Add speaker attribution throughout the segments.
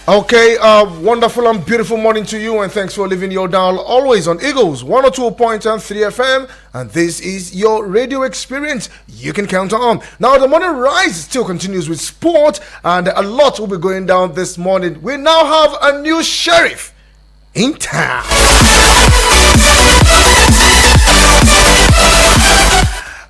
Speaker 1: Okay, wonderful and beautiful morning to you, and thanks for leaving your dial always on Eagles 102.3 FM. And this is your radio experience you can count on. Now, the morning rise still continues with sport, and a lot will be going down this morning. We now have a new sheriff in town.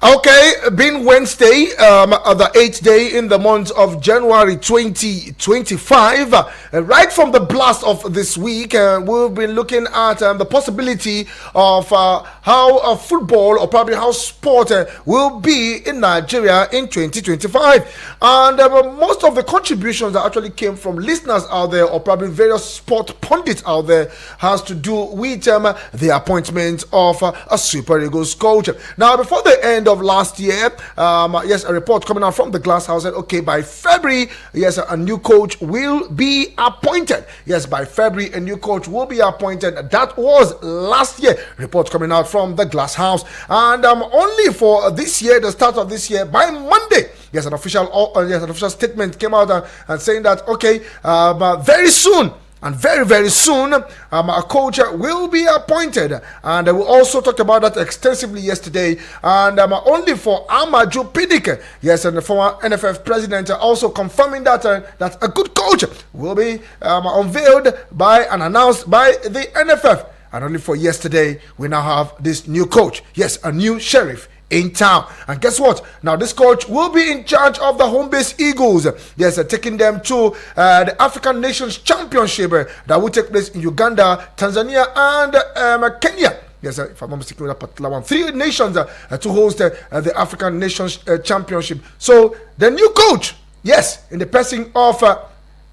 Speaker 1: Okay, being Wednesday, the 8th day in the month of January 2025, right from the blast of this week, we've been looking at the possibility of how football, or probably how sport will be in Nigeria in 2025. And most of the contributions that actually came from listeners out there, or probably various sport pundits out there, has to do with the appointment of a Super Eagles coach. Now, before the end of last year, yes, a report coming out from the Glass House said, okay, by February, yes, a new coach will be appointed. Yes, by February, a new coach will be appointed. That was last year. Report coming out from the Glass House. And only for this year, the start of this year, by Monday, yes, an official statement came out and saying that, okay, very soon, and very, very soon, a coach will be appointed. And we also talked about that extensively yesterday. And only for Amaju Pinnick, yes, and the former NFF president, also confirming that that a good coach will be unveiled by and announced by the NFF. And only for yesterday, we now have this new coach. Yes, a new sheriff in town. And guess what? Now this coach will be in charge of the home base Eagles. Yes, taking them to the African Nations Championship that will take place in Uganda, Tanzania, and Kenya. Yes, if I'm not mistaken with that particular one. 3 nations to host the African Nations Championship. So the new coach, yes, in the person of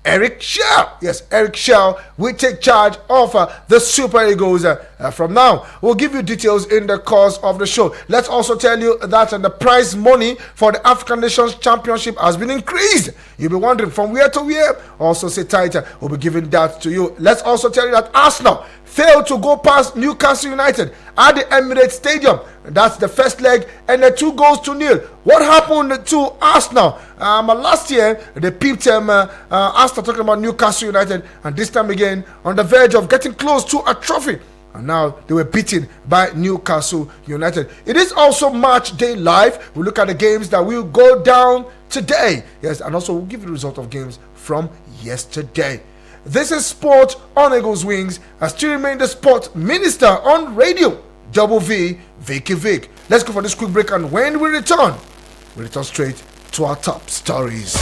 Speaker 1: Eric Shell. Yes, Eric Shell will take charge of the Super Eagles from now. We'll give you details in the course of the show. Let's also tell you that the prize money for the African Nations Championship has been increased. You'll be wondering from where to where. Also, sit tight. We'll be giving that to you. Let's also tell you that Arsenal failed to go past Newcastle United at the Emirates Stadium. That's the first leg, and the 2-0. What happened to Arsenal? Last year, they peeped Arsenal talking about Newcastle United, and this time again, on the verge of getting close to a trophy. And now they were beaten by Newcastle United. It is also match day live. We look at the games that will go down today. Yes, and also we'll give you the result of games from yesterday. This is Sport on Eagles Wings. I still remain the sport minister on radio. Double V, Vicky Vick. Let's go for this quick break, and when we return straight to our top stories.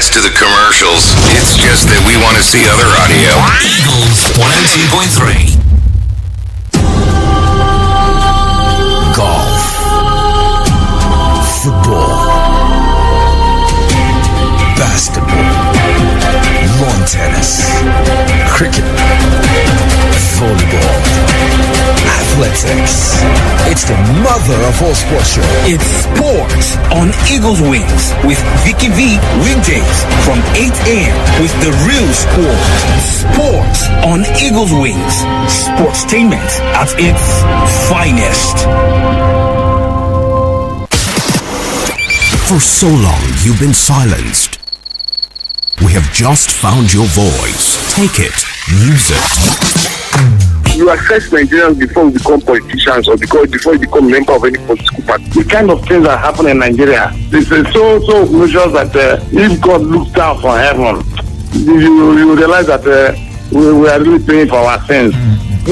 Speaker 2: To the commercials. It's just that we want to see other audio. Eagles 102.3. Golf, football, basketball, lawn tennis, cricket, volleyball, athletics. It's the mother of all sports show.
Speaker 3: It's Sports on Eagles Wings with Vicky V weekdays from 8 a.m. with the real sport. Sports on Eagles Wings. Sportstainment at its finest.
Speaker 2: For so long you've been silenced. We have just found your voice. Take it. Use it.
Speaker 4: You assess Nigerians before we become politicians, or before you become a member of any political party. The kind of things that happen in Nigeria, this is so obnoxious that if God looks down from heaven, you realize that we are really paying for our sins.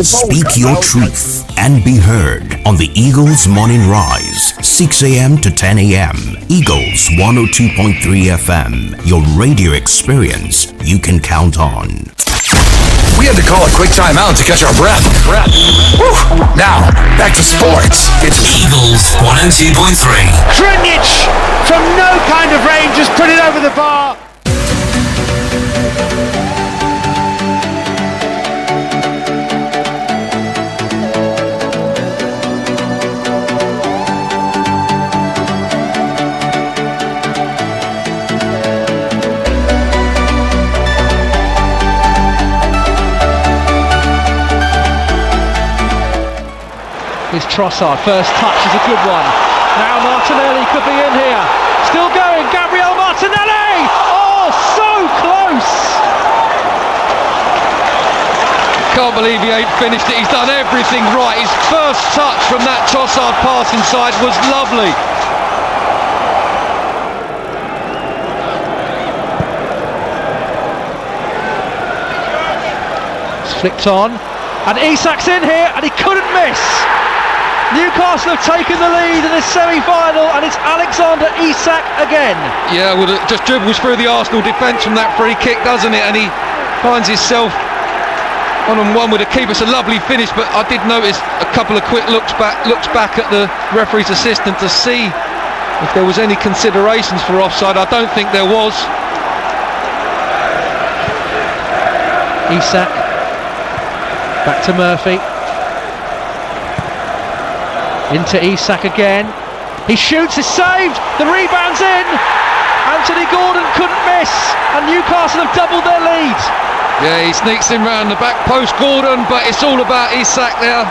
Speaker 2: Speak your truth and be heard on the Eagles Morning Rise, 6 a.m. to 10 a.m. Eagles 102.3 FM, your radio experience you can count on.
Speaker 5: We had to call a quick timeout to catch our breath. Whew. Now, back to sports. It's
Speaker 2: Eagles 102.3.
Speaker 6: Krunic from no kind of range just put it over the bar.
Speaker 7: Here's Trossard, first touch is a good one. Now Martinelli could be in here. Still going, Gabriel Martinelli! Oh, so close!
Speaker 8: Can't believe he ain't finished it. He's done everything right. His first touch from that Trossard pass inside was lovely.
Speaker 7: It's flicked on, and Isak's in here, and he couldn't miss. Newcastle have taken the lead in this semi-final, and it's Alexander Isak again.
Speaker 8: Yeah, well, it just dribbles through the Arsenal defence from that free kick, doesn't it? And he finds himself one-on-one with the keeper. It's a lovely finish, but I did notice a couple of quick looks back at the referee's assistant to see if there was any considerations for offside. I don't think there was.
Speaker 7: Isak back to Murphy. Into Isak again. He shoots, is saved. The rebound's in. Anthony Gordon couldn't miss, and Newcastle have doubled their lead.
Speaker 8: Yeah, he sneaks in round the back post, Gordon, but it's all about Isak there.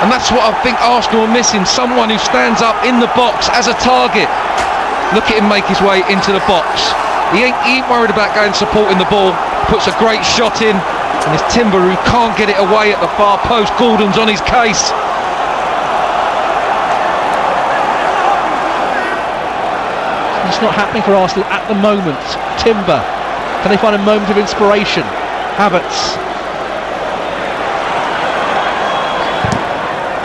Speaker 8: And that's what I think Arsenal are missing, someone who stands up in the box as a target. Look at him make his way into the box. He ain't worried about going supporting the ball. Puts a great shot in, and it's Timber who can't get it away at the far post. Gordon's on his case.
Speaker 7: It's not happening for Arsenal at the moment. Timber, can they find a moment of inspiration? Havertz.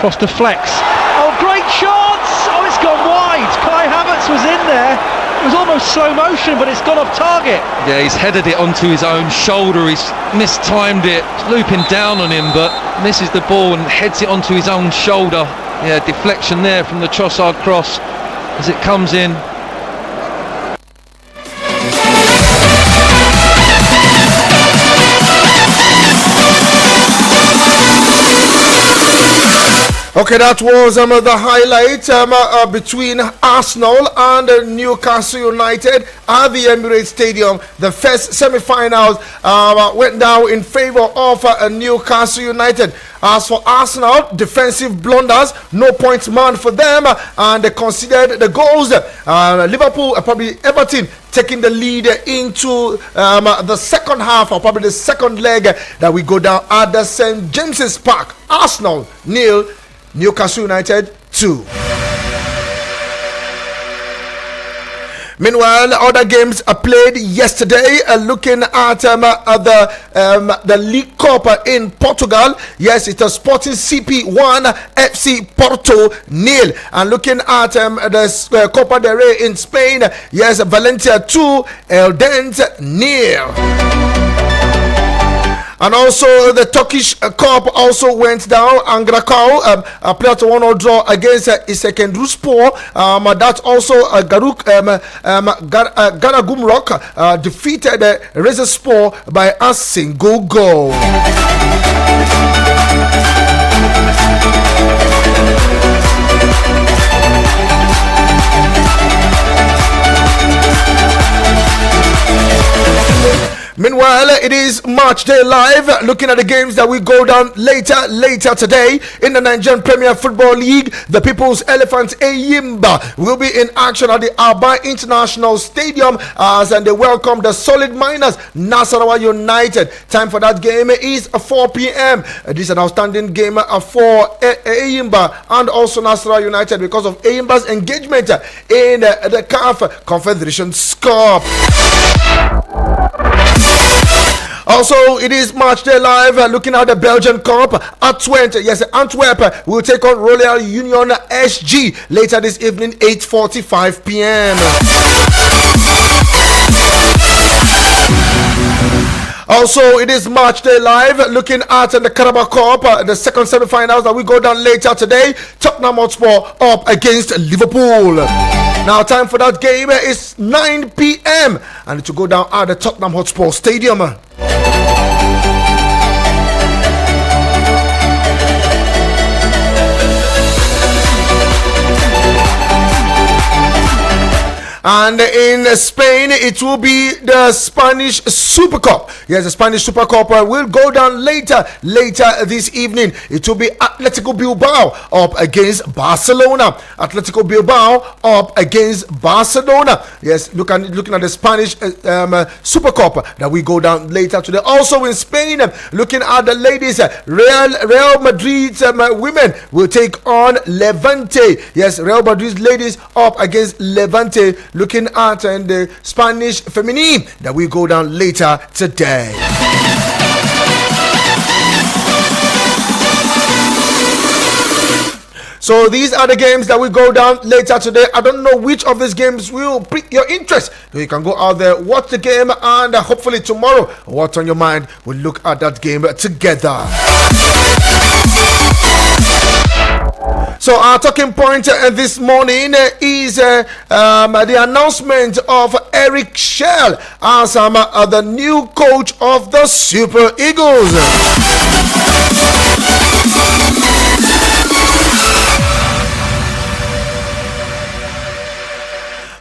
Speaker 7: Cross to Flex. Oh, great chance! Oh, it's gone wide. Kai Havertz was in there. It was almost slow motion, but it's gone off target.
Speaker 8: Yeah, he's headed it onto his own shoulder. He's mistimed it. It's looping down on him, but misses the ball and heads it onto his own shoulder. Yeah, deflection there from the Trossard cross as it comes in.
Speaker 1: Okay, that was the highlight between Arsenal and Newcastle United at the Emirates Stadium. The first semi-finals went down in favour of Newcastle United. As for Arsenal, defensive blunders, no points man for them, and they considered the goals. Liverpool, probably Everton, taking the lead into the second half, or probably the second leg that we go down at the St. James's Park. Arsenal 0, Newcastle United 2. Meanwhile, other games are played yesterday. Looking at the League Cup in Portugal. Yes, it's a Sporting CP 1, FC Porto 0. And looking at the Copa del Rey in Spain. Yes, Valencia 2, Eldense 0. And also the Turkish Cup also went down. Angrakau played to 1-0 draw against Isekendruspor. That also Garagumrok defeated Rizespor by a single goal. Meanwhile, it is Match Day Live, looking at the games that will go down later today in the Nigerian Premier Football League. The People's Elephant Eyimba will be in action at the Aba International Stadium as they welcome the Solid Miners, Nasarawa United. Time for that game is 4 p.m. This is an outstanding game for Eyimba and also Nasarawa United because of Eyimba's engagement in the CAF Confederation Cup. Also, it is Match Day Live, looking at the Belgian Cup at Twente. Yes, Antwerp will take on Royal Union SG later this evening, 8:45 p.m. Also, it is Match Day Live, looking at the Carabao Cup, the second semi-finals that we go down later today. Tottenham Hotspur up against Liverpool. Now, time for that game is 9 p.m. and it will go down at the Tottenham Hotspur Stadium. And in Spain, it will be the Spanish Super Cup. Yes, the Spanish Super Cup will go down later this evening. It will be Atletico Bilbao up against Barcelona. Atletico Bilbao up against Barcelona. Yes, looking at the Spanish Super Cup that we go down later today. Also in Spain, looking at the ladies, Real Madrid's women will take on Levante. Yes, Real Madrid's ladies up against Levante. Looking at the Spanish feminine that we go down later today. So these are the games that we go down later today. I don't know which of these games will pique your interest. So you can go out there, watch the game, and hopefully tomorrow, what's on your mind, we'll look at that game together. So our talking point this morning is the announcement of Eric Shell as the new coach of the Super Eagles.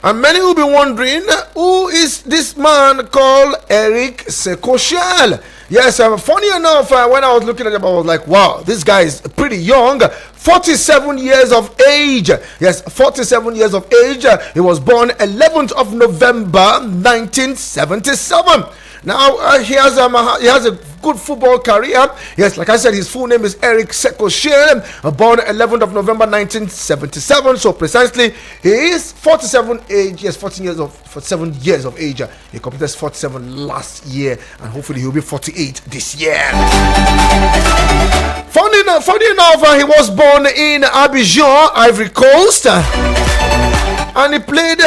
Speaker 1: And many will be wondering, who is this man called Eric Shell? Yes, funny enough, when I was looking at him, I was like, wow, this guy is pretty young. 47 years of age. Yes, 47 years of age. He was born 11th of November 1977. Now he has a good football career. Yes, like I said, his full name is Eric Shell, born 11th of November 1977. So precisely, he is 47 age. Yes, 47 years of age. He completed 47 last year, and hopefully he'll be 48 this year. Funny enough, he was born in Abidjan, Ivory Coast, and he played.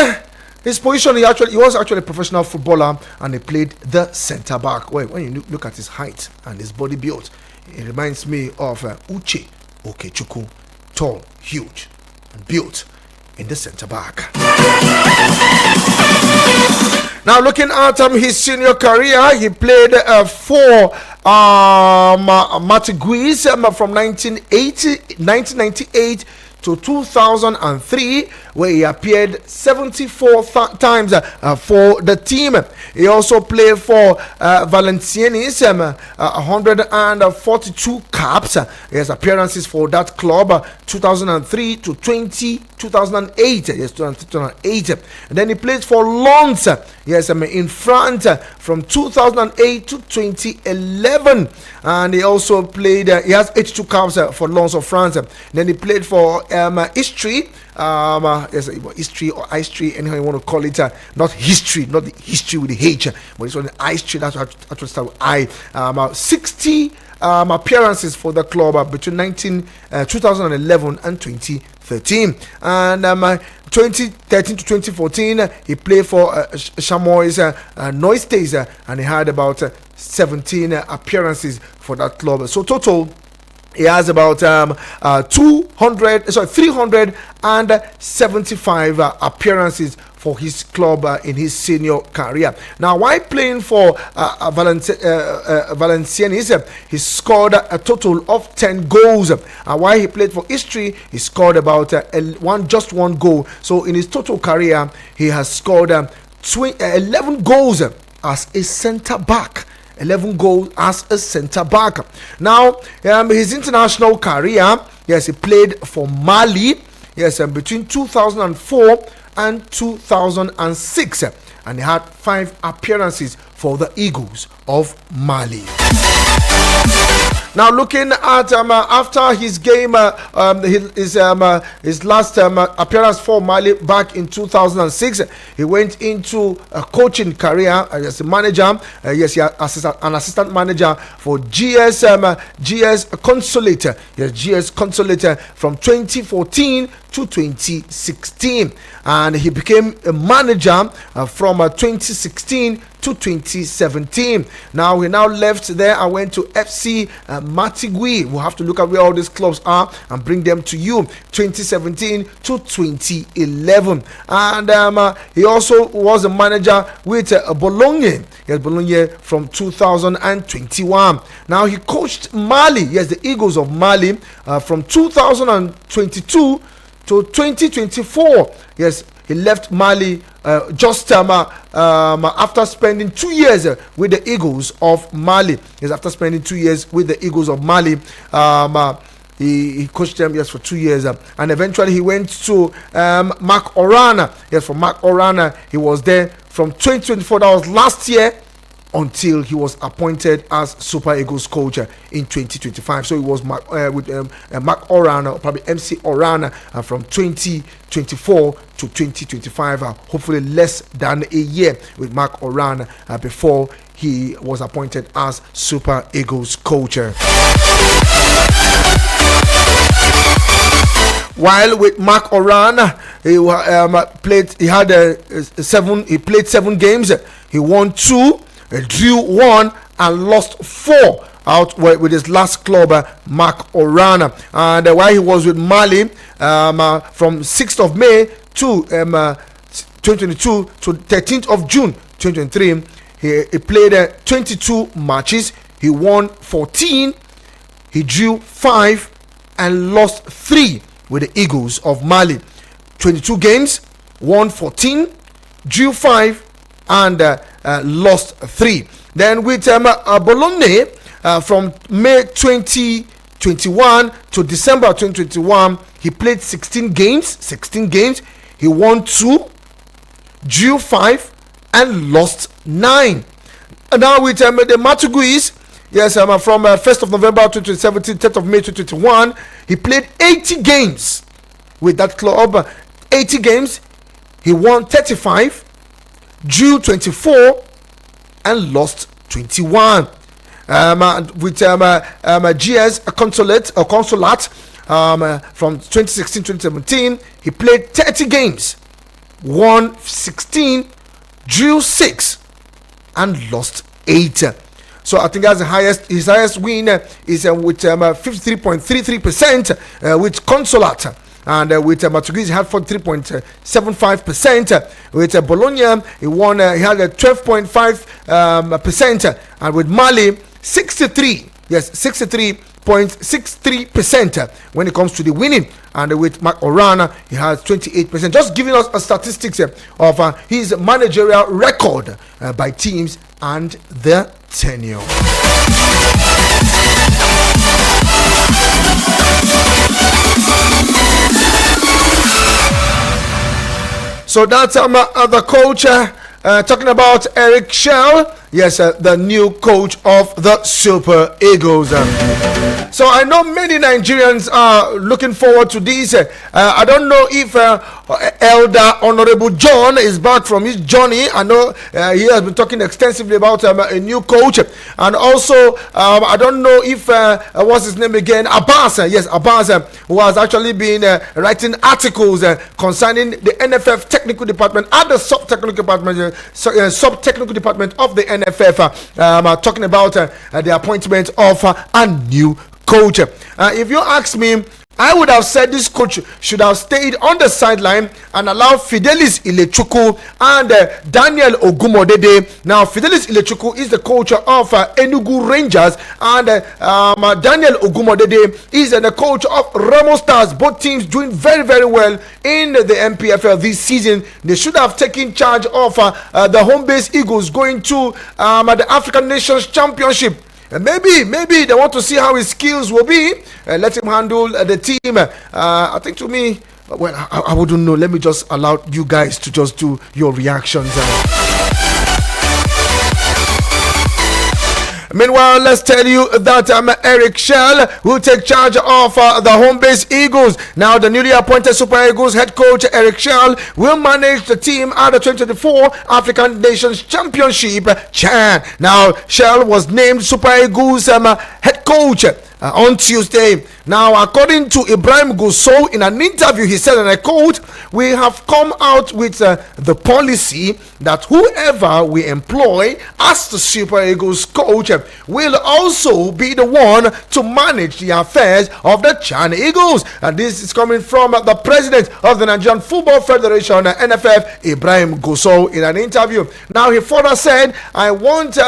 Speaker 1: His position, he was actually a professional footballer, and he played the centre back. Well, when you look at his height and his body build, it reminds me of Uche Okechukwu, tall, huge, and built in the centre back. Now, looking at his senior career, he played for Matiguis from 1998 to 2003, where he appeared 74 times for the team. He also played for Valenciennes, 142 caps. He has appearances for that club, 2003 to 2008. Yes, 2008. And then he played for Lens, yes, in France, from 2008 to 2011. And he also played, he has 82 caps for Lens of France. Then he played for history, yes, history or history, anyhow you want to call it, not history, not the history with the H, but it's on the history. That's what I start with I. 60 appearances for the club between 2011 and 2013, and 2013 to 2014 he played for Chamois Noistays, and he had about 17 appearances for that club. So total, he has about 375 appearances for his club in his senior career. Now, while playing for Valenciennes, he scored a total of 10 goals. And while he played for history, he scored about just one goal. So in his total career, he has scored 11 goals as a centre back. 11 goals as a centre back. Now, his international career, yes, he played for Mali, yes, between 2004 and 2006, and he had 5 appearances for the Eagles of Mali. Now, looking at after his game, his last appearance for Mali back in 2006, he went into a coaching career as a manager. Yes, he was an assistant manager for GS Consulate. Yes, GS Consulate from 2014 to 2016, and he became a manager from 2016 to 2017. Now he left there and went to FC Matigui. We'll have to look at where all these clubs are and bring them to you. 2017 to 2011. And he also was a manager with Bologna. Yes, Bologna from 2021. Now he coached Mali. Yes, the Eagles of Mali from 2022 to 2024. Yes, he left Mali just after spending 2 years with the Eagles of Mali. Yes, after spending 2 years with the Eagles of Mali, he coached them, yes, for 2 years, and eventually he went to Mark Orana. Yes, for Mark Orana, he was there from 2024. That was last year, until he was appointed as Super Eagles coach in 2025. So he was with Mark Orana, or probably MC Orana, from 2024 to 2025. Hopefully less than a year with Mark Orana before he was appointed as Super Eagles coach. While with Mark Orana, he played 7 games. He won 2. Drew 1 and lost 4 out with his last club, Mark Orana. And while he was with Mali from 6th of May to 2022 to 13th of June 2023, he played 22 matches. He won 14, he drew 5 and lost 3 with the Eagles of Mali. 22 games, won 14, drew 5 and lost 3. Then with Bologna, from May 2021 to December 2021, he played 16 games. He won 2, drew 5 and lost 9. And now with the Matuguis, yes, from 1st of November 2017, 10th of May 2021, he played 80 games with that club. 80 games, he won 35, drew 24 and lost 21. With GS Consulate from 2016-2017, he played 30 games, won 16, drew 6 and lost 8. So I think that's his highest win is with 53.33% with Consulate. And with Matuguis, he had 43.75%. With Bologna, he had a 12.5%. And with Mali, 63.63% when it comes to the winning. And with Mark Orana, he has 28%. Just giving us a statistics of his managerial record by teams and their tenure. So that's the coach talking about Eric Shell. Yes, the new coach of the Super Eagles. So I know many Nigerians are looking forward to this. I don't know if Elder Honorable John is back from his journey. I know he has been talking extensively about a new coach. And also, I don't know if, what's his name again? Abbas. Yes, Abbas, who has actually been writing articles concerning the NFF technical department and the sub-technical department, sub-technical department of the NFF, talking about the appointment of a new coach. If you ask me, I would have said this coach should have stayed on the sideline and allowed Fidelis Ilechukwu and Daniel Ogumodede. Now, Fidelis Ilechukwu is the coach of Enugu Rangers, and Daniel Ogumodede is the coach of Remo Stars. Both teams doing very, very well in the MPFL this season. They should have taken charge of the home-based Eagles going to the African Nations Championship. Maybe they want to see how his skills will be. Let him handle the team. I think, to me, well, I wouldn't know. Let me just allow you guys to just do your reactions. Meanwhile, let's tell you that Eric Shell will take charge of the home-based Eagles. Now, the newly appointed Super Eagles head coach Eric Shell will manage the team at the 2024 African Nations Championship CHAN. Now, Shell was named Super Eagles head head coach on Tuesday. Now, according to Ibrahim Gusau, in an interview, he said, and I quote, "We have come out with the policy that whoever we employ as the Super Eagles coach will also be the one to manage the affairs of the Chan Eagles." And this is coming from the president of the Nigerian Football Federation, NFF, Ibrahim Gusau, in an interview. Now, he further said, "I want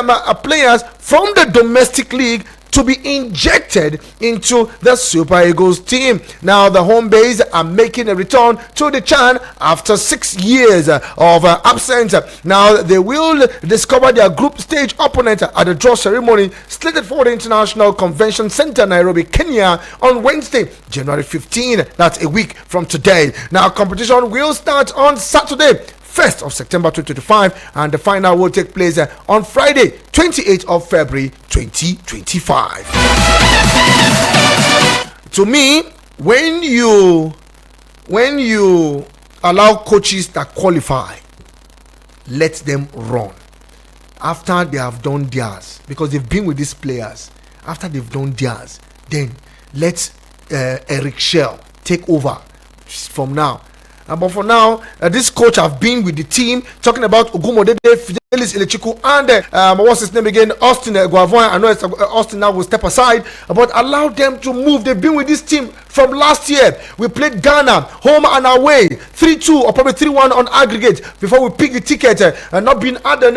Speaker 1: players from the domestic league to be injected into the Super Eagles team." Now, the home base are making a return to the Chan after 6 years of absence. Now, they will discover their group stage opponent at the draw ceremony slated for the International Convention Center, Nairobi, Kenya, on Wednesday, January 15. That's a week from today. Now, competition will start on Saturday, 1st of September 2025, and the final will take place on Friday, 28th of February 2025. To me, when you allow coaches that qualify, let them run after they have done theirs, because they've been with these players. After they've done theirs, then let Eric Shell take over from now. But for now, this coach have been with the team, talking about Ogumodede, Fidelis Elechiku, and what's his name again, Austin Guavoin. I know it's Austin now will step aside, but allow them to move. They've been with this team from last year. We played Ghana home and away, 3-2 or probably 3-1 on aggregate before we picked the ticket, and not been at the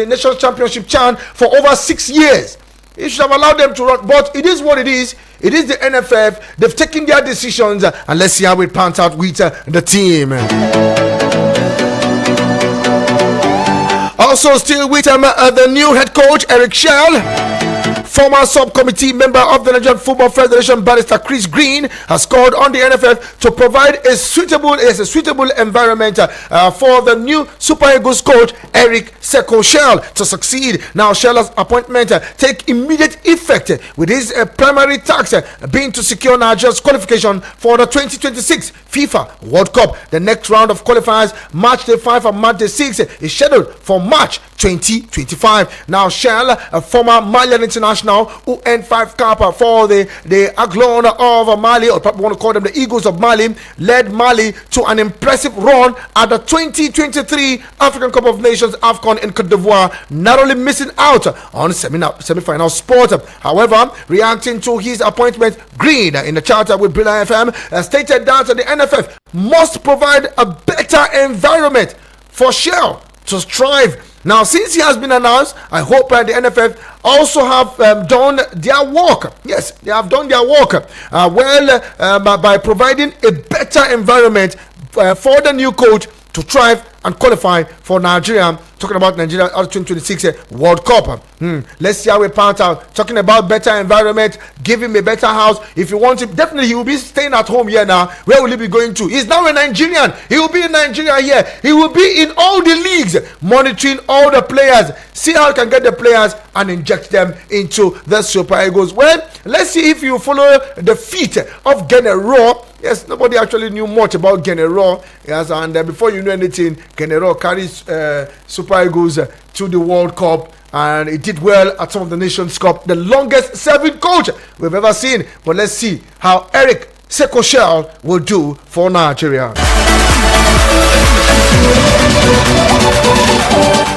Speaker 1: national championship Chan for over 6 years. You should have allowed them to run, but it is what it is. It is the NFF. They've taken their decisions, and let's see how it pans out with the team. Also, still with the new head coach, Eric Shell. Former subcommittee member of the Nigerian Football Federation, Barrister Chris Green, has called on the NFF to provide a suitable environment for the new Super Eagles coach, Eric Seko Shell, to succeed. Now, Shell's appointment take immediate effect, with his primary task being to secure Nigeria's qualification for the 2026 FIFA World Cup. The next round of qualifiers, March day 5 and March day 6, is scheduled for March 2025. Now, Shell, a former Malian international who earned 5 cap for the Aglon of Mali, or probably want to call them the Eagles of Mali, led Mali to an impressive run at the 2023 African Cup of Nations AFCON in Cote d'Ivoire, narrowly missing out on semi-final spot. However, reacting to his appointment, Green, in the charter with Brilla FM, stated that the NFF must provide a better environment for Shell to strive. Now, since he has been announced, I hope the NFF also have done their work. Yes, they have done their work by providing a better environment for the new coach to thrive and qualify for Nigeria. Talking about Nigeria 2026 World Cup. Let's see how we pan out. Talking about better environment, give him a better house. If you want him, definitely he will be staying at home here now. Where will he be going to? He's now a Nigerian. He will be in Nigeria here. He will be in all the leagues, monitoring all the players. See how he can get the players and inject them into the Super Eagles. Well, let's see if you follow the feet of Genero. Yes, nobody actually knew much about Genero. Yes, and before you know anything, Genero carries Super Eagles to the World Cup, and it did well at some of the Nations Cup. The longest serving coach we've ever seen. But let's see how Eric Seko Shell will do for Nigeria.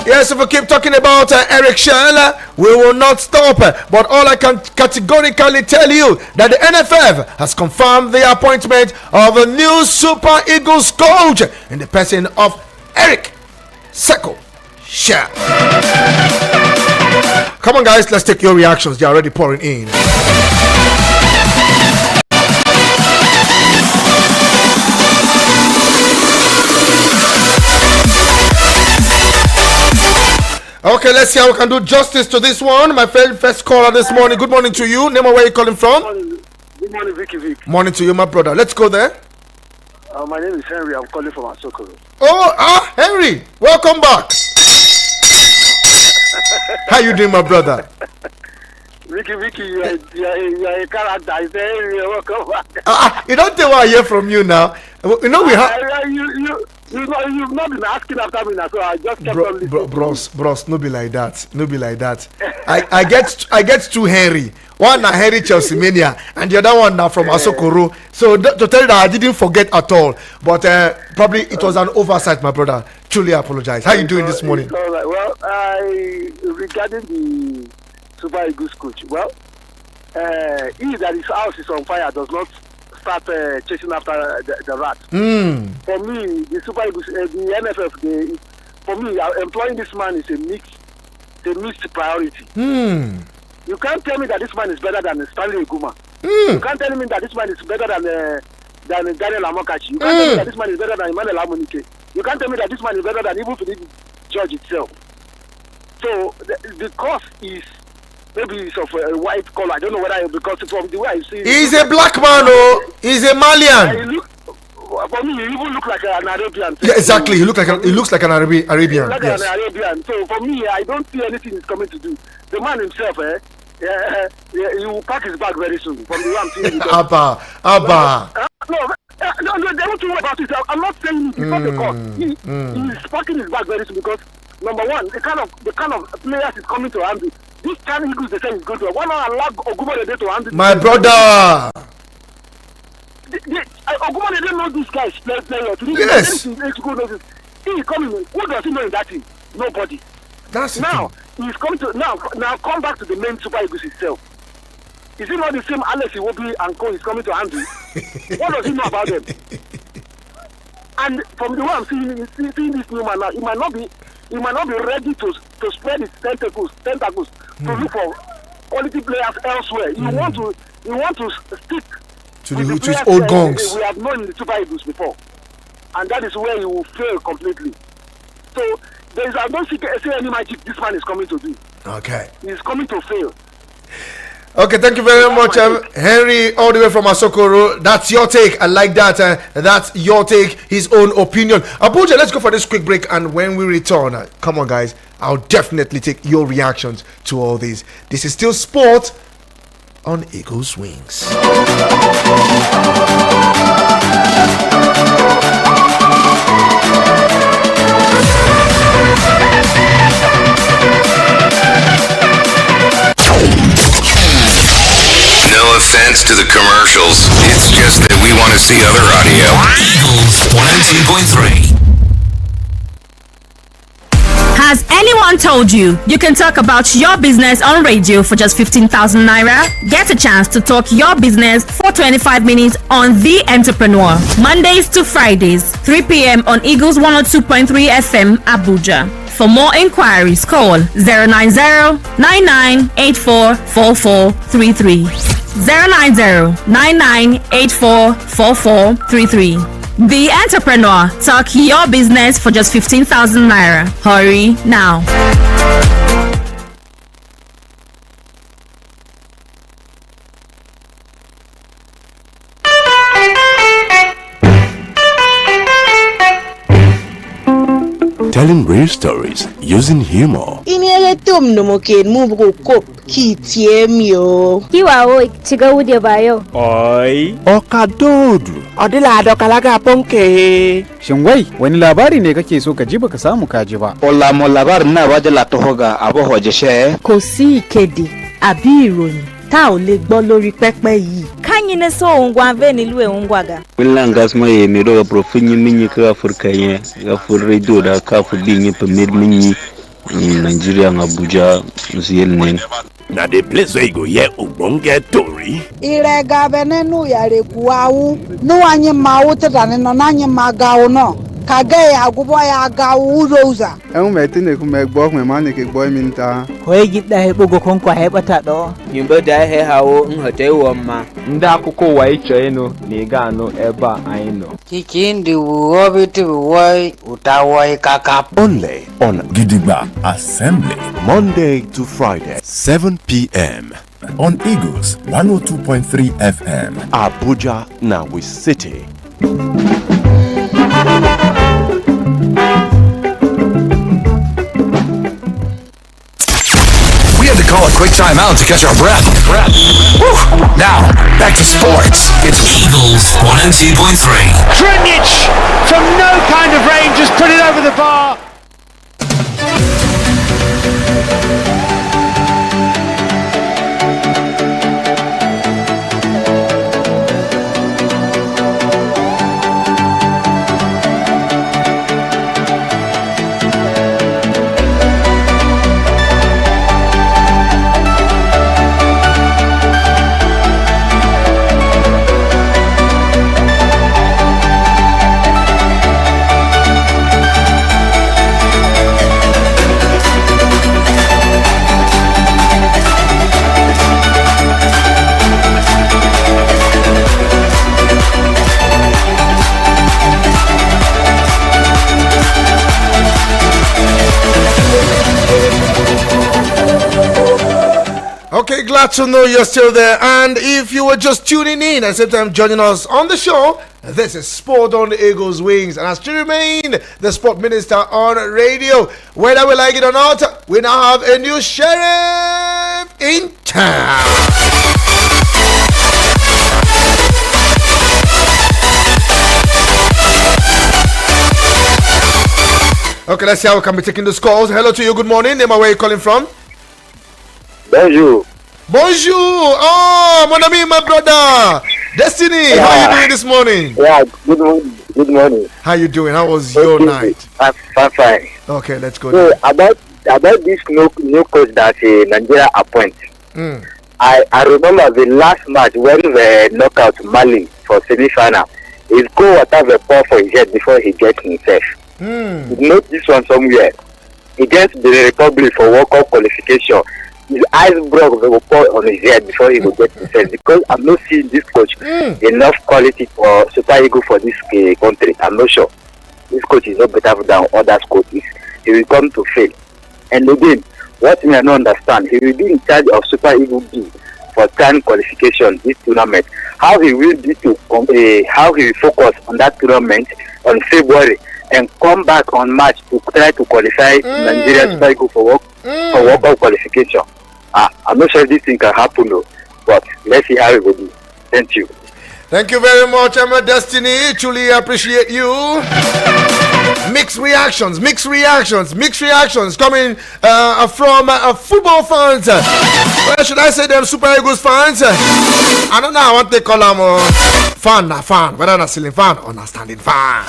Speaker 1: Yes, if we keep talking about Eric Shell, we will not stop. But all I can categorically tell you that the NFF has confirmed the appointment of a new Super Eagles coach in the person of Eric Seko Shell. Come on, guys, let's take your reactions. They're already pouring in. Okay, let's see how we can do justice to this one. My first caller this morning. Good morning to you. Name and where you calling from?
Speaker 9: Good morning, Vicky.
Speaker 1: Morning to you, my brother. Let's go there.
Speaker 9: My name is Henry. I'm calling from Asokoro.
Speaker 1: Oh, Henry. Welcome back. How you doing, my brother?
Speaker 9: Vicky, you are a character. I say, welcome back.
Speaker 1: You don't tell what I hear from you now. You know we have.
Speaker 9: You've not been asking after me now, so I just kept on listening.
Speaker 1: Bros, no be like that. I get too hairy One na Henry Chelsea Mania, and the other one now from Asokoro. So to tell you that I didn't forget at all, but probably it was an oversight, my brother. Truly apologize. How you doing this morning?
Speaker 9: All right. Well, regarding the Super Eagles coach, well, he that his house is on fire does not start chasing after the rat. For me, the Super Eagles, the NFF, for me, employing this man is a mixed priority. You can't tell me that this man is better than Stanley Eguma. You can't tell me that this man is better than Daniel Amokachi. You can't tell me that this man is better than Emmanuel Amunike. You can't tell me that this man is better than even Philippe George itself. So the cause is maybe it's of a white color. I don't know whether because from the way I see,
Speaker 1: he's a black man, oh, he's a Malian.
Speaker 9: For me, he even look like an Arabian.
Speaker 1: Yeah, exactly. He looks like an Arabian.
Speaker 9: Like
Speaker 1: yes.
Speaker 9: an Arabian. So for me, I don't see anything he's coming to do. The man himself, he will pack his bag very soon. From the way I'm seeing it.
Speaker 1: Abba.
Speaker 9: No, they don't know about it. I'm not saying it's not the cause. He's packing his bag very soon because number one, the kind of players is coming to handle. This time he goes the same is going to. Why not allow Ogumare to handle?
Speaker 1: My brother.
Speaker 9: Ogumare didn't know this guy is player.
Speaker 1: Yes.
Speaker 9: He coming. Who does he know in that team? Nobody.
Speaker 1: That's
Speaker 9: now he's coming to now come back to the main Super Eagles itself. Is it not the same Alex Iwobi and Co is coming to handle? What does he know about them? And from the way I'm seeing this new man now, he might not be ready to spread his tentacles to look for quality players elsewhere. You want to stick
Speaker 1: to his old gongs.
Speaker 9: We have known in the Super Eagles before, and that is where he will fail completely. So I don't see any magic this man is coming to do.
Speaker 1: Okay,
Speaker 9: he's coming to fail.
Speaker 1: Okay, thank you very much, Henry, all the way from Asokoro. That's your take. I like that. That's your take, his own opinion. Abuja, let's go for this quick break, and when we return, come on, guys, I'll definitely take your reactions to all this. This is still sport on Eagles Wings.
Speaker 10: No offense to the commercials. It's just that we want to see other audio.
Speaker 2: Eagles 102.3.
Speaker 11: Has anyone told you can talk about your business on radio for just 15,000 naira? Get a chance to talk your business for 25 minutes on The Entrepreneur. Mondays to Fridays, 3 p.m. on Eagles 102.3 FM, Abuja. For more inquiries, call 090-9984-4433. 090-9984-4433. The Entrepreneur. Talk your business for just 15,000 naira. Hurry now.
Speaker 12: Telling real stories using humor.
Speaker 13: Oi.
Speaker 12: Okadodu.
Speaker 13: Adila dokalaga ponke. Shin wai wani labari ne kake so ka ji baka samu kaji ba?
Speaker 14: Ola mo labarin na ba de la tohoga abo hojeshe.
Speaker 15: Kò sí ìkéde àbí ìròyìn tá ò lè gbọ́ lórí pẹ́pẹ́ yìí. Kanyine so ongwa ve nílùú Ongwaga.
Speaker 14: Wilangas ma mi do profinyi minyi ka Afrika ye, ga fur radio da ka fu binyi pemir minyi Nigeria Abuja ziyelnen.
Speaker 12: Na the place where you go hear ogbonge tori.
Speaker 16: Irega benenu yare kuawu. No anye mawuta dane no nanye magawo no. Kage ya gubo ya gawu roza.
Speaker 17: Metine kuma gbo me mane ke gbo mi nta.
Speaker 18: Hoye gidda he bogo konkwa he bata do.
Speaker 19: Yimbe da he hawo nhote wo ma.
Speaker 20: Nda akụkọ wa icho eno na ịga anụ ebe a anyị nọ.
Speaker 21: Kikindi wuobiti wuoi utawoi kakap.
Speaker 12: Only on Gidigba Assembly, Monday to Friday, 7 p.m. on Eagles 102.3 FM. Abuja, Nawi City.
Speaker 5: We had to call a quick timeout to catch our breath. Whew. Now, back to sports. It's
Speaker 2: Eagles 102.3.
Speaker 6: Trinic from no kind of range just put it over the bar.
Speaker 1: Okay, glad to know you're still there. And if you were just tuning in at the same time joining us on the show, this is Sport on the Eagles' Wings. And I still remain the sport minister on radio. Whether we like it or not, we now have a new sheriff in town. Okay, let's see how we can be taking the calls. Hello to you, good morning. Name and where you calling from?
Speaker 3: Bonjour.
Speaker 1: Bonjour. Oh, mon ami, my brother. Destiny, how are you doing this morning?
Speaker 3: Yeah, good morning. Good morning.
Speaker 1: How you doing? How was your night?
Speaker 3: I'm fine.
Speaker 1: Okay, let's go.
Speaker 3: So about this new coach that Nigeria appoint. I remember the last match when they knock out Mali for semi-final. His goal was have a pour for his head before he gets himself. Note this one somewhere. Against the Republic for World Cup qualification. His eyes broke, they will pour on his head before he will get himself. Because I'm not seeing this coach enough quality for Super Eagles for this country. I'm not sure. This coach is not better than other coaches. He will come to fail. And again, what me I don't understand, he will be in charge of Super Eagles B for 10 qualification this tournament. How he will be to how he will focus on that tournament on February and come back on March to try to qualify Nigeria Super Eagles for World Cup qualification. I'm not sure if this thing can happen though, but let's see how it will be. Thank you.
Speaker 1: Thank you very much, Emma Destiny. Truly appreciate you. Mixed reactions coming from football fans. Well, should I say them Super Eagles fans? I don't know. I want to call them fan, whether not ceiling fan or not standing fan.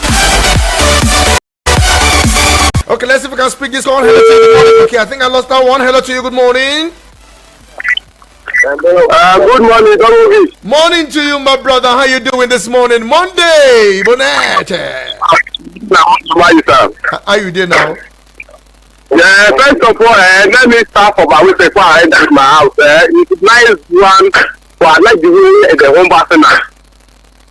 Speaker 1: Okay, let's see if we can speak this call. Hello to you, good morning. Okay, I think I lost that one. Hello to you, good morning.
Speaker 3: Good morning, Dominic.
Speaker 1: Morning to you, my brother. How you doing this morning? Monday, Bonette. How you doing now?
Speaker 3: Yeah, first of all, let me start from my way before I enter my house. It's nice one, but I like the way the home partner.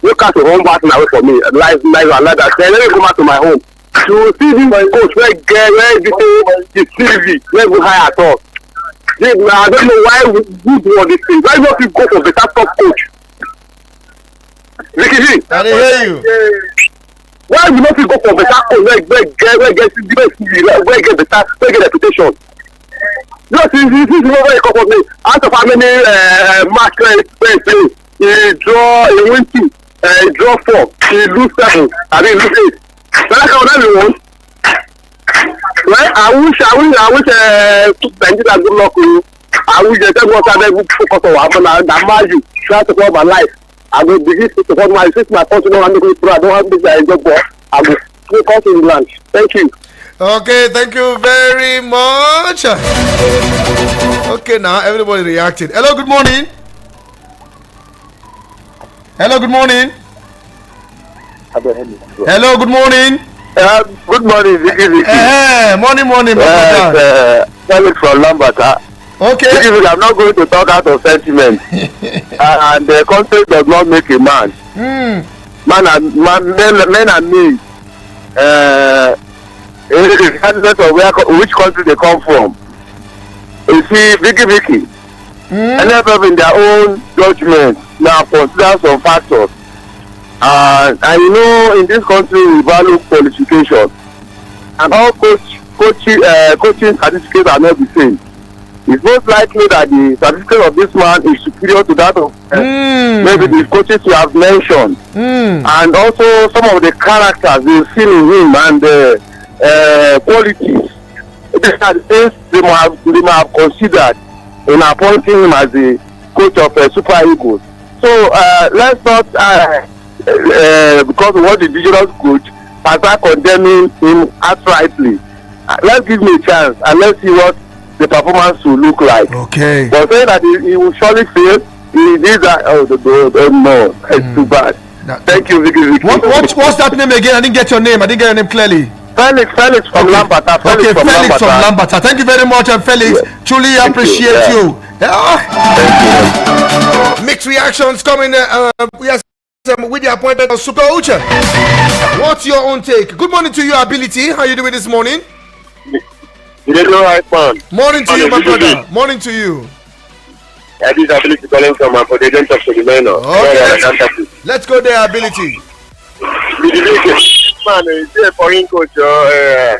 Speaker 3: Look at the home partner away for me. Nice, I like that. Then let me come back to my home. To see this my coach, where everything is TV, never high at all. I don't know why we do all these things. Why not we go for better top coach? Vicky,
Speaker 1: I hear you.
Speaker 3: Why we not go for better coach? Where get better, where get reputation? No, this is not very comfortable me. Out of how many match he draw, he win 2, he draw 4, he lose 7, I mean lose 8. That's how that won. Well, I wish Nigeria good luck with you. I wish they take what I focus on what happened. I marry you. Try to support my life. I will begin to support my country. Don't want to go through. I don't want to be a job, but I will focus in the land. Thank you.
Speaker 1: Okay, thank you very much. Okay, now everybody reacted. Hello, good morning. Hello, good morning. Hello, good morning.
Speaker 3: Good morning, Vicky.
Speaker 1: Morning, my brother.
Speaker 3: Felix from Lambata.
Speaker 1: Okay.
Speaker 3: Vicky, I'm not going to talk out of sentiment. And the country does not make a man. Men and me. Regardless of which country they come from. You see, Vicky. And everyone in their own judgment now consider some factors. And you know, in this country we value qualification, and all coaching certificates are not the same. It's most likely that the certificate of this man is superior to that of maybe the coaches you have mentioned, and also some of the characters they've seen in him and the qualities. These are the things they might have considered in appointing him as the coach of Super Eagles. So let's not. Because of what the indigenous coach start condemning him outrightly. Let's give him a chance and let's see what the performance will look like.
Speaker 1: Okay.
Speaker 3: But saying that he will surely fail, he did that. No, it's too bad. Thank you, Vicky.
Speaker 1: What's that name again? I didn't get your name. I didn't get your name clearly.
Speaker 3: Felix from Lambata.
Speaker 1: Felix from Lambata. Thank you very much, Felix. Yeah. Truly appreciate you.
Speaker 3: Thank
Speaker 1: you. Mixed reactions coming. We are with the appointment of Super Coach. What's your own take? Good morning to you, Ability. How are you doing this morning?
Speaker 3: Right, man.
Speaker 1: Morning to you, my brother. Morning to you.
Speaker 3: This ability calling from a president of the
Speaker 1: Okay, let's go there, ability.
Speaker 3: Man, is a foreign coach or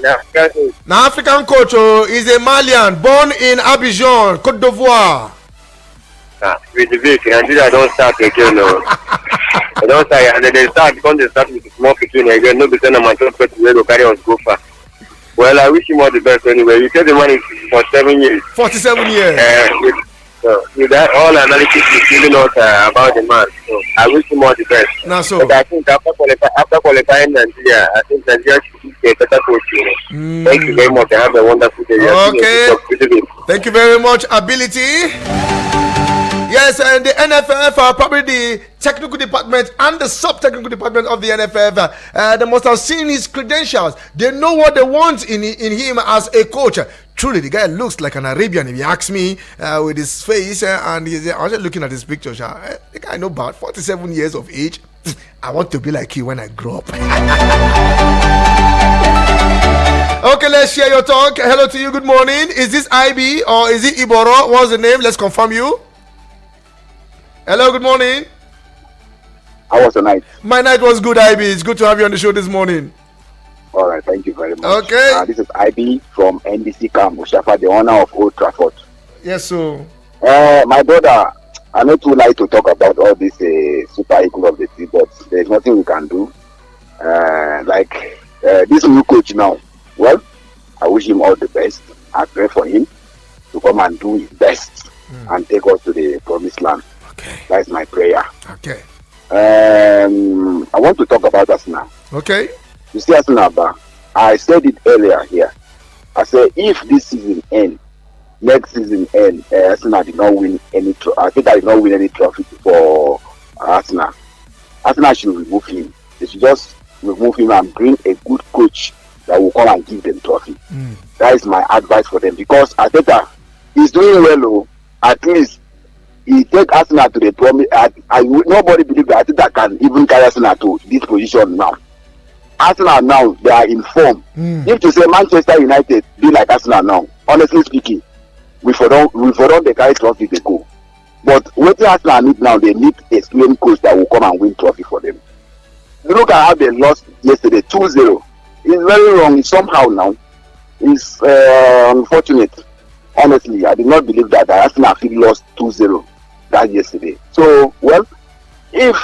Speaker 1: Now, African coach is a Malian born in Abidjan, Côte d'Ivoire.
Speaker 3: With the Vick, Nigeria don't start again. They don't start, and then they start because they start with small between again. No, because I'm not going to carry on go far. Well, I wish him all the best anyway. You said the man is for 7 years.
Speaker 1: 47 years.
Speaker 3: With that, all analysis is giving us about the man. So I wish him all the best.
Speaker 1: Now, so.
Speaker 3: But I think after qualifying Nigeria, I think Nigeria should be a better coach. Thank you very much. Have a wonderful day.
Speaker 1: Okay. Thank you very much, ability. Yes, and the NFF, probably the technical department and the sub-technical department of the NFF, they must have seen his credentials. They know what they want in him as a coach. Truly, the guy looks like an Arabian, if you ask me, with his face. And I was just looking at his picture. The guy, know about 47 years of age. I want to be like you when I grow up. Okay, let's share your talk. Hello to you. Good morning. Is this IB or is it Iboro? What's the name? Let's confirm you. Hello, good morning.
Speaker 4: How was the night?
Speaker 1: My night was good, IB. It's good to have you on the show this morning.
Speaker 4: All right, thank you very much.
Speaker 1: Okay.
Speaker 4: This is IB from NDC Camp, Ushafa, the owner of Old Trafford.
Speaker 1: Yes, sir.
Speaker 4: My brother, I not too like to talk about all this super eagle of the sea, but there's nothing we can do. This new coach now, well, I wish him all the best. I pray for him to come and do his best and take us to the promised land.
Speaker 1: Okay.
Speaker 4: That's my prayer.
Speaker 1: Okay.
Speaker 4: I want to talk about Arsenal.
Speaker 1: Okay.
Speaker 4: You see, Arsenal, I said it earlier here. I said if this season ends, next season end, Arsenal did not win any. I think I did not win any trophy for Arsenal. Arsenal should remove him. They should just remove him and bring a good coach that will come and give them trophy. That is my advice for them because Arteta is doing well. At least he take Arsenal to the promise. Nobody believes that Arteta can even carry Arsenal to this position now. Arsenal now they are in form. If to say Manchester United be like Arsenal now, honestly speaking, we for don't they carry trophy they go. But what Arsenal need now, they need a slim coach that will come and win trophy for them. Look at how they lost yesterday 2-0. It's very wrong. Somehow now, it's unfortunate. Honestly, I did not believe that Arsenal lost 2-0 that yesterday. So, well, if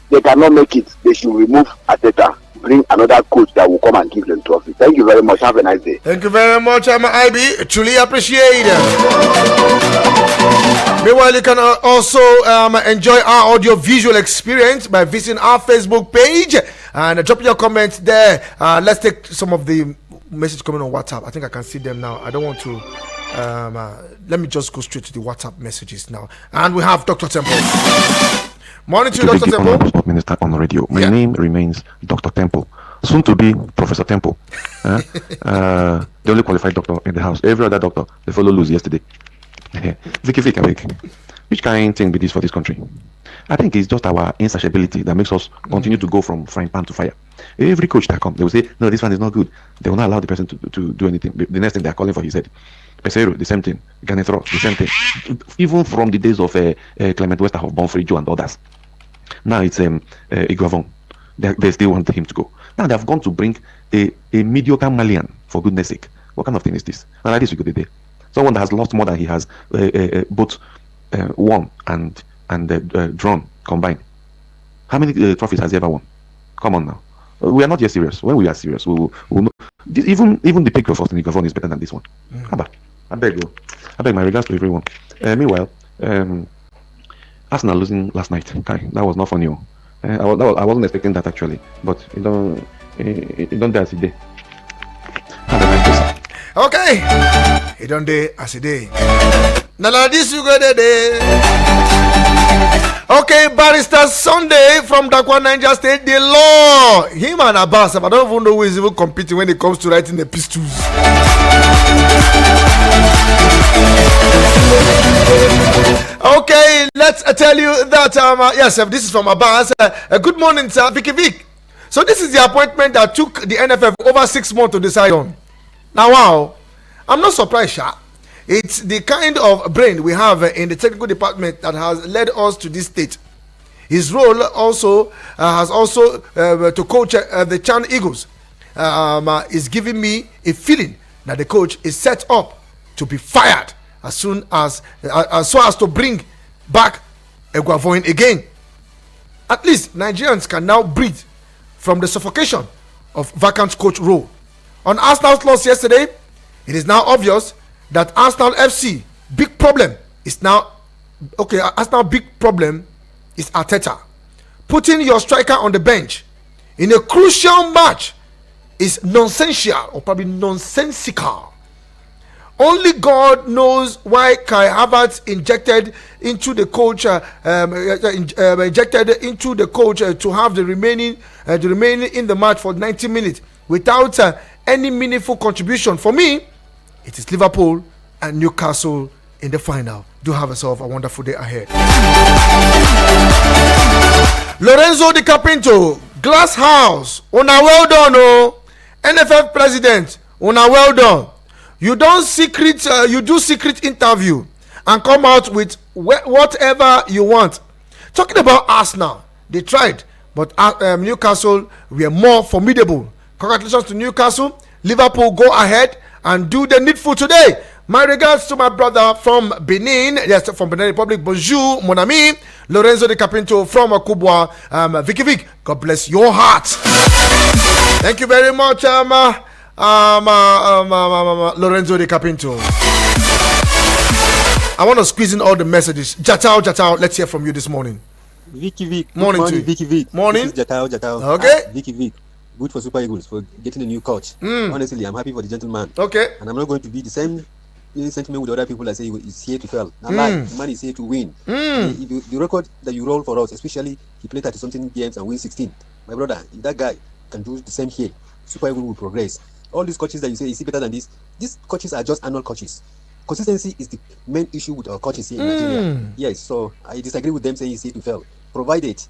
Speaker 4: they cannot make it, they should remove Arteta, bring another coach that will come and give them trophy. Thank you very much. Have a nice day.
Speaker 1: Thank you very much, I'm IB. Truly appreciate it. Meanwhile, you can also enjoy our audio visual experience by visiting our Facebook page and drop your comments there. Let's take some of the messages coming on WhatsApp. I think I can see them now. I don't want to. Let me just go straight to the WhatsApp messages now. And we have Dr. Temple. Morning to you, Dr. Temple.
Speaker 22: Sport Minister on the radio. My name remains Dr. Temple. Soon to be Professor Temple. The only qualified doctor in the house. Every other doctor, they follow lose yesterday. Vicky, which kind of thing be this for this country? I think it's just our insatiability that makes us continue to go from frying pan to fire. Every coach that comes, they will say, no, this one is not good. They will not allow the person to do anything. The next thing they are calling for his head. Pesero, the same thing. Ganetro, the same thing. Even from the days of Clement Westerhoff, Bonfrey Joe and others. Now it's Iguavon. They still want him to go. Now they have gone to bring a mediocre Malian, for goodness sake. What kind of thing is this? And like this, we could be there. Someone that has lost more than he has both won and drawn combined. How many trophies has he ever won? Come on now. We are not yet serious. When we are serious, we will know. Even the picture of Austin Iguavon is better than this one. I beg you. I beg my regards to everyone. Meanwhile, Arsenal losing last night. That was not funny. I wasn't expecting that actually, but it don't dare as a day. Have a nice day.
Speaker 1: Okay, it don't day as a day. Now this you go there. Okay, Barrister Sunday from Dakwa, Niger State. The law, him and Abbas. I don't even know who is even competing when it comes to writing the pistols. Okay, let's tell you that yes, this is from Abbas. Good morning, sir. Vick. So this is the appointment that took the NFF over 6 months to decide on. Now, wow, I'm not surprised, Sha. It's the kind of brain we have in the technical department that has led us to this state. His role also has also to coach the Chan Eagles. Is giving me a feeling that the coach is set up to be fired as soon as so as to bring back Eguavoin again. At least Nigerians can now breathe from the suffocation of vacant coach role. On Arsenal's loss yesterday, it is now obvious that Arsenal FC big problem is now Arsenal big problem is Arteta. Putting your striker on the bench in a crucial match is nonsensical or probably nonsensical. Only God knows why Kai Havertz injected into the coach to have the remaining in the match for 90 minutes without any meaningful contribution. For me, it is Liverpool and Newcastle in the final. Do have yourself a wonderful day ahead. Lorenzo Di Capinto, Glass House, una well done, oh. NFF president, una well done. You do secret interview and come out with whatever you want. Talking about Arsenal, they tried, but Newcastle were more formidable. Congratulations to Newcastle. Liverpool, go ahead and do the needful today. My regards to my brother from Benin, yes, from Benin Republic. Bonjour, mon ami. Lorenzo Di Capinto from Akubwa. Vicky, God bless your heart. Thank you very much, Lorenzo Di Capinto. I want to squeeze in all the messages. Jatao, let's hear from you this morning.
Speaker 7: Vicky,
Speaker 1: morning to you.
Speaker 7: Vicky.
Speaker 1: Morning.
Speaker 7: This is Jatao.
Speaker 1: Okay.
Speaker 7: Vicky. Good for Super Eagles for getting a new coach. Honestly, I'm happy for the gentleman.
Speaker 1: Okay.
Speaker 7: And I'm not going to be the same sentiment with other people that say he's here to fail. Now, the man is here to win. The record that you roll for us, especially he played 30-something games and win 16. My brother, if that guy can do the same here, Super Eagles will progress. All these coaches that you say you see better than this, these coaches are just annual coaches. Consistency is the main issue with our coaches here in Nigeria. Yes, so I disagree with them saying he's here to fail. Provided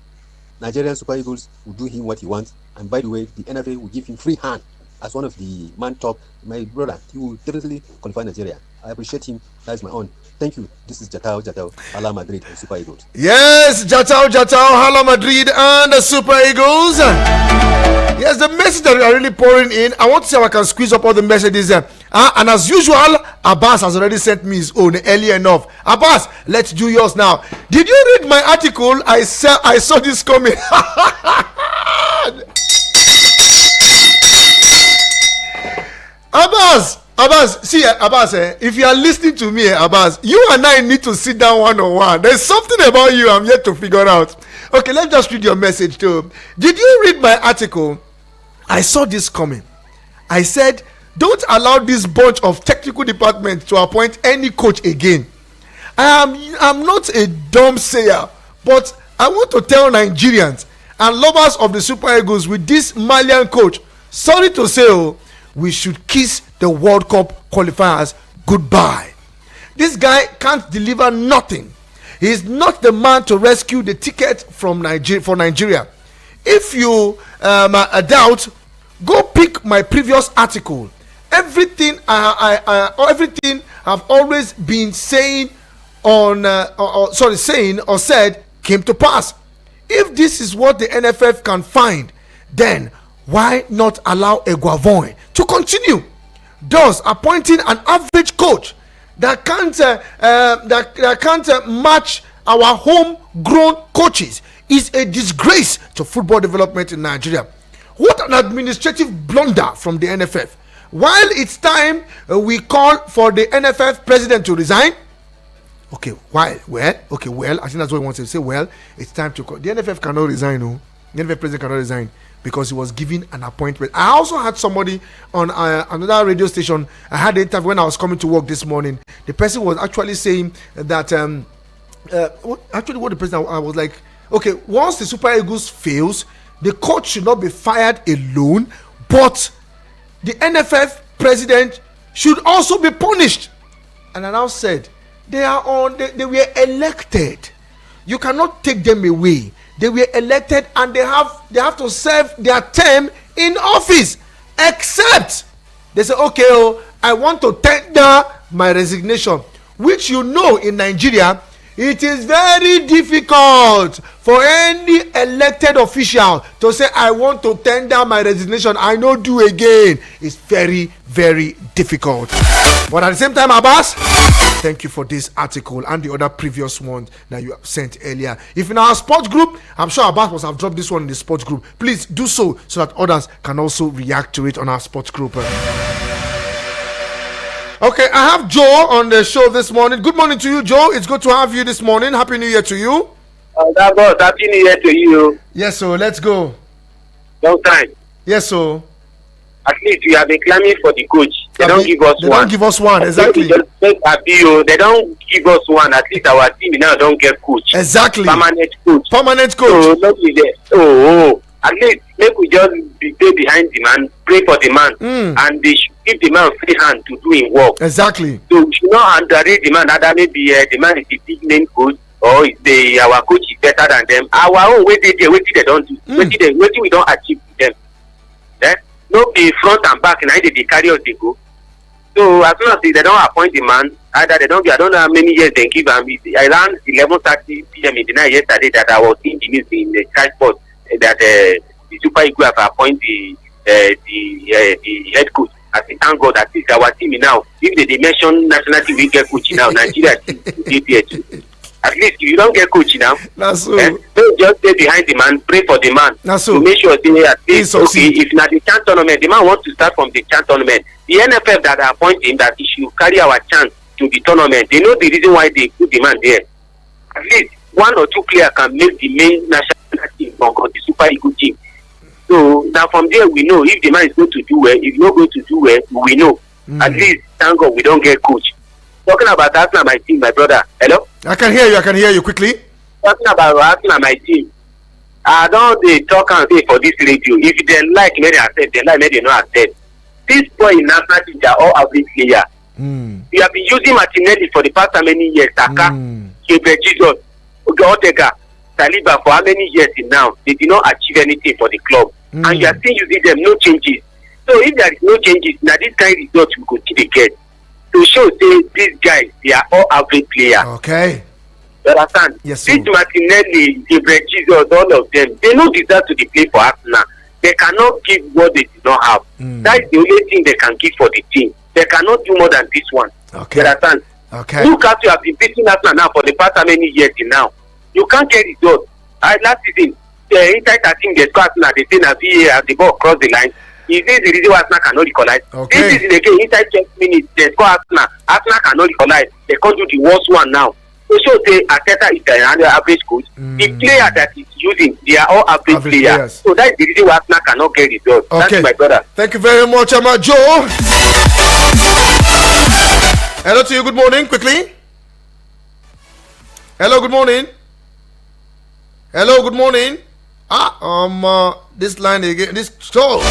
Speaker 7: Nigerian Super Eagles will do him what he wants, and by the way, the NFL will give him free hand as one of the man top. My brother, he will definitely qualify Nigeria. I appreciate him. That's my own. Thank you. This is Jatao, Hala Madrid and Super Eagles.
Speaker 1: Yes, Jatao, Hala Madrid and the Super Eagles. Yes, the message that are really pouring in. I want to see how I can squeeze up all the messages. And as usual, Abbas has already sent me his own early enough. Abbas, let's do yours now. Did you read my article? I saw this coming. Abbas, see, Abbas, if you are listening to me, Abbas, you and I need to sit down one-on-one. There's something about you I'm yet to figure out. Okay, let's just read your message too. Did you read my article? I saw this coming. I said, don't allow this bunch of technical department to appoint any coach again. I'm not a dumb sayer, but I want to tell Nigerians and lovers of the Super Eagles with this Malian coach, sorry to say, we should kiss the World Cup qualifiers goodbye. This guy can't deliver nothing. He's not the man to rescue the ticket from Nigeria. If you doubt, go pick my previous article. Everything I've always been saying saying or said came to pass. If this is what the NFF can find, then why not allow Eguavoin to continue? Thus, appointing an average coach that can't match our homegrown coaches is a disgrace to football development in Nigeria. What an administrative blunder from the NFF. While it's time we call for the NFF president to resign. Okay, why? Well, I think that's what he wants to say. Well, it's time to call. The NFF cannot resign, no. The NFF president cannot resign because he was given an appointment. I also had somebody on another radio station. I had the interview when I was coming to work this morning. The person was actually saying that what the president, I was like, okay, once the Super Eagles fails, the coach should not be fired alone, but the NFF president should also be punished. And I now said, they were elected. You cannot take them away. They were elected and they have to serve their term in office. Except they say, okay, I want to tender my resignation, which you know in Nigeria, it is very difficult for any elected official to say, I want to tender my resignation, I no do again. It's very, very difficult. But at the same time, Abbas, thank you for this article and the other previous ones that you have sent earlier. If in our sports group, I'm sure Abbas must have dropped this one in the sports group. Please do so that others can also react to it on our sports group. Okay, I have Joe on the show this morning. Good morning to you, Joe. It's good to have you this morning. Happy New Year to you.
Speaker 3: Happy New Year to you.
Speaker 1: Yes, so let's go.
Speaker 3: Long time.
Speaker 1: Yes, so.
Speaker 3: At least we have been claiming for the coach. They don't give us one.
Speaker 1: They don't give us one, exactly.
Speaker 3: They don't give us one. At least our team now don't get coach.
Speaker 1: Exactly.
Speaker 3: Permanent coach.
Speaker 1: Permanent coach.
Speaker 3: So, at least make we just stay behind the man, pray for the man, and they should give the man free hand to do his work.
Speaker 1: Exactly.
Speaker 3: So we should not underrate the man. Either maybe the man is a big name coach, or our coach is better than them. Our own waiting they don't do. Waiting we don't achieve with them. No be front and back, and they carry us they go. So as soon as they don't appoint the man, either they don't. I don't know how many years they give him. Around 11:30 p.m. in the night yesterday that I was in the news in the transport that the Super Eagles have appointed the head coach. I say thank God that is our team now. If they mention national team, we get coach now. Nigeria team will be too. At least if you don't get coach now,
Speaker 1: that's so.
Speaker 3: Don't just stay behind the man, pray for the man.
Speaker 1: That's so.
Speaker 3: To make sure they at least okay. If not the chance tournament, the man wants to start from the chance tournament. The NFF that appoint him that he should carry our chance to the tournament. They know the reason why they put the man there. At least one or two players can make the main national team or the Super Eagles team. So now from there we know if the man is going to do well. If he's not going to do well, we know. At least thank God we don't get coach. Talking about Arsenal, my team, my brother. Hello?
Speaker 1: I can hear you quickly.
Speaker 3: Talking about Arsenal, my team. I don't talk and say for this radio. If they like, maybe I said, they like, maybe they not accept. This boy in national team, they are all average players. We have been using Martinelli for the past how many years? Saka, Jesus, Ortega, Saliba for how many years now? They did not achieve anything for the club. And you are still using them, no changes. So if there is no changes, now this kind of result we could keep again. To show these guys, they are all average players.
Speaker 1: Okay.
Speaker 3: You understand?
Speaker 1: Yes,
Speaker 3: this Martinelli, Gabriel Jesus, all of them, they don't deserve to be played for Arsenal. They cannot give what they do not have. That is the only thing they can give for the team. They cannot do more than this one.
Speaker 1: Okay.
Speaker 3: You understand?
Speaker 1: Okay.
Speaker 3: Look at you have been beating Arsenal now for the past how many years now. You can't get results. Last season, inside that team they score Arsenal, they say na VAR the ball cross the line. Is this the reason why Arsenal cannot equalize?
Speaker 1: Okay.
Speaker 3: This is again inside 20 minutes they score Arsenal. Arsenal cannot equalize. They can't do the worst one now. So say Arteta is an average coach. The player that is using, they are all average players. So that is the reason why Arsenal cannot get results.
Speaker 1: Okay.
Speaker 3: That's my brother.
Speaker 1: Thank you very much, Joe. Hello to you. Good morning. Quickly. Hello. Good morning. Hello. Good morning. This line again. This so.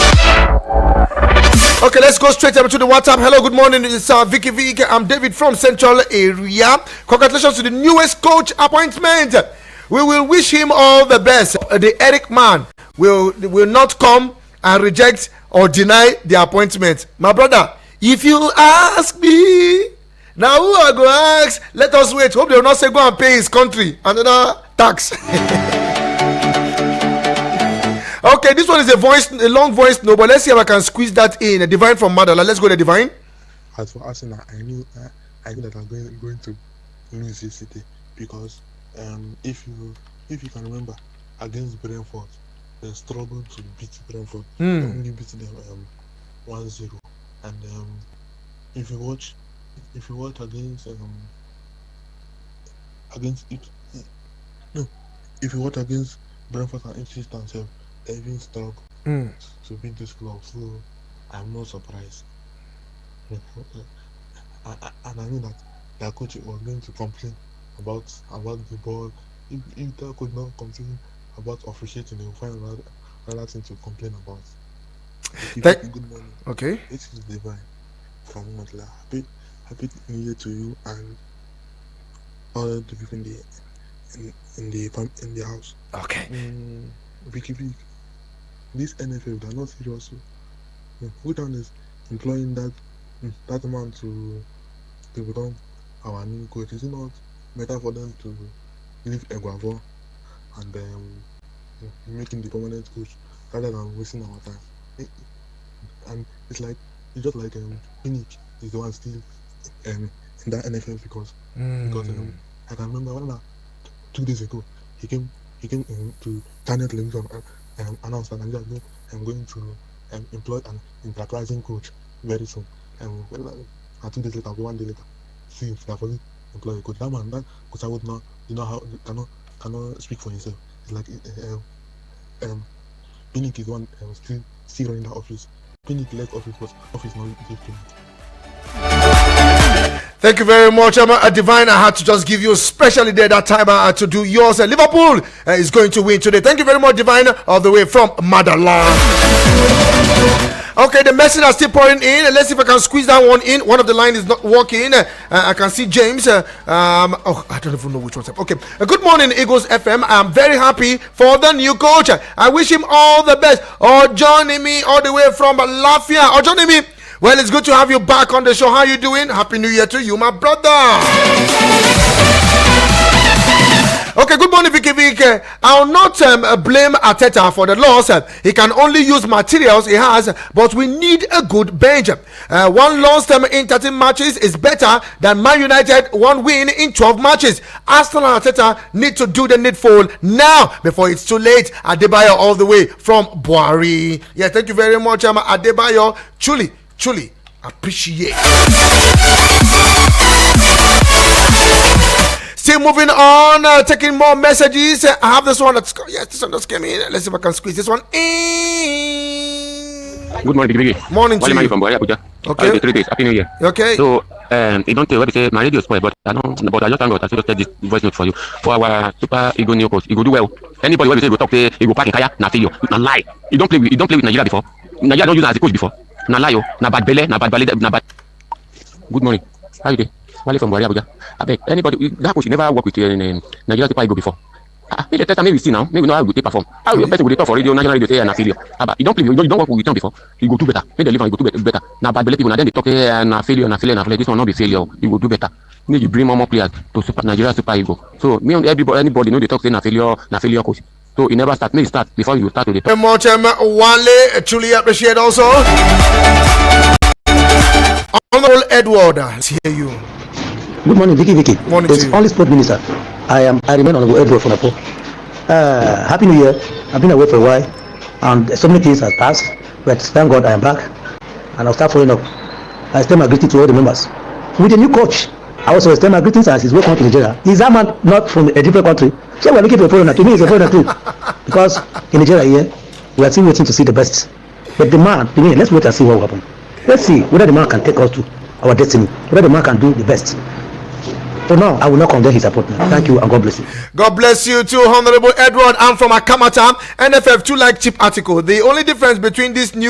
Speaker 1: Okay, let's go straight up to the WhatsApp. Hello, good morning. It's Vicky. I'm David from Central Area. Congratulations to the newest coach appointment. We will wish him all the best. The Eric man will not come and reject or deny the appointment. My brother, if you ask me, now who I go ask? Let us wait. Hope they will not say go and pay his country another tax. Okay, this one is a long voice note, but let's see if I can squeeze that in. A Divine from Madala. Let's go to Divine.
Speaker 8: As for Arsenal, I knew that I'm going to lose this city because if you can remember against Brentford, they struggled to beat Brentford. They only beat them 1-0. And if you watch against Brentford and Ipswich themselves, they even struggle to beat this club. So I'm not surprised. And I knew that their coach was going to complain about the ball. If they could not complain about officiating, they will find another thing to complain about. Good morning.
Speaker 1: Okay.
Speaker 8: This is Divine from Montla. Happy New Year to you and all the people in the house.
Speaker 1: Okay.
Speaker 8: Vicky, this NFF, they're not serious. Who done is employing that man to to become our new coach, is it not better for them to leave Eguavo and making the permanent coach rather than wasting our time? And it's just like Phoenix is the one still in that NFL because I can remember when 2 days ago he came to channel television and announced that I'm going to employ an enterprising coach very soon. And 2 days later, 1 day later, see if they have only employ a coach. That man, that coach would not, how cannot speak for himself. It's like Pinnick is the one still running that office. Pinnick left office, but office now give Pinnick.
Speaker 1: Thank you very much. Divine, I had to just give you especially there that time to do yours. Liverpool is going to win today. Thank you very much, Divine, all the way from Madalang. Okay, the message are still pouring in. Let's see if I can squeeze that one in. One of the line is not working. I can see James. I don't even know which one's up. Okay. Good morning, Eagles FM. I'm very happy for the new coach. I wish him all the best. Johnny me all the way from Lafia. Johnny me. Well, it's good to have you back on the show. How you doing? Happy New Year to you, my brother. Okay, good morning, Vicky Vick. I'll not blame Arteta for the loss. He can only use materials he has, but we need a good bench. One loss in 13 matches is better than Man United 1 win in 12 matches. Arsenal and Arteta need to do the needful now before it's too late. Adebayo all the way from Buari. Yeah, thank you very much, Adebayo. Truly appreciate. Still moving on, taking more messages. I have this one this one just came in. Let's see if I can squeeze this one in.
Speaker 9: Good morning, Vicky.
Speaker 1: Morning to you.
Speaker 9: From Buari, Abuja.
Speaker 1: Okay.
Speaker 9: 3 days. Happy New Year.
Speaker 1: Okay.
Speaker 9: So, you don't tell what they say. My radio is spoiled, but I just thank God. I just tell this voice note for you. For our super ego new coach, he go do well. Anybody when we say go talk, he go pack in kaya, na failure, na lie. He don't play with Nigeria before. Nigeria don't use him as a coach before. Na lie, na bad belly, na bad ballet, na bad. Good morning. How you doing? Wale from Buari, Abuja. I beg anybody that coach never work with Nigeria super ego before. Maybe the test maybe we see now. Maybe we know how we take perform. How the person will talk for radio, national radio say an failure. But you don't play, you don't work with him before. You go do better. Maybe the live and you go do better. Now bad belly people now then they talk na failure. This one not be failure. You go do better. Maybe you bring more players to super Nigeria super ego. So me and anybody know they talk say na failure coach. So he never start. Maybe start before you start to the talk.
Speaker 1: Very much, Wale. Truly appreciate also. Honorable Edward, let's hear you.
Speaker 10: Good morning, Vicky.
Speaker 1: Morning
Speaker 10: it's only sport minister. I remain Honorable Edward from Napo. Happy New Year. I've been away for a while, and so many things have passed. But thank God I am back, and I'll start following up. I extend my greetings to all the members. With the new coach, I also extend my greetings as he's welcome to Nigeria. Is that man not from a different country? So we're looking for a foreigner. To me, he's a foreigner too, because in Nigeria here, we are still waiting to see the best. But the man, to me, let's wait and see what will happen. Let's see whether the man can take us to our destiny, whether the man can do the best. So now, I will not condemn his appointment. Thank you and God bless you.
Speaker 1: God bless you too, Honorable Edward. I'm from Akamata. NFF2 like cheap article. The only difference between this new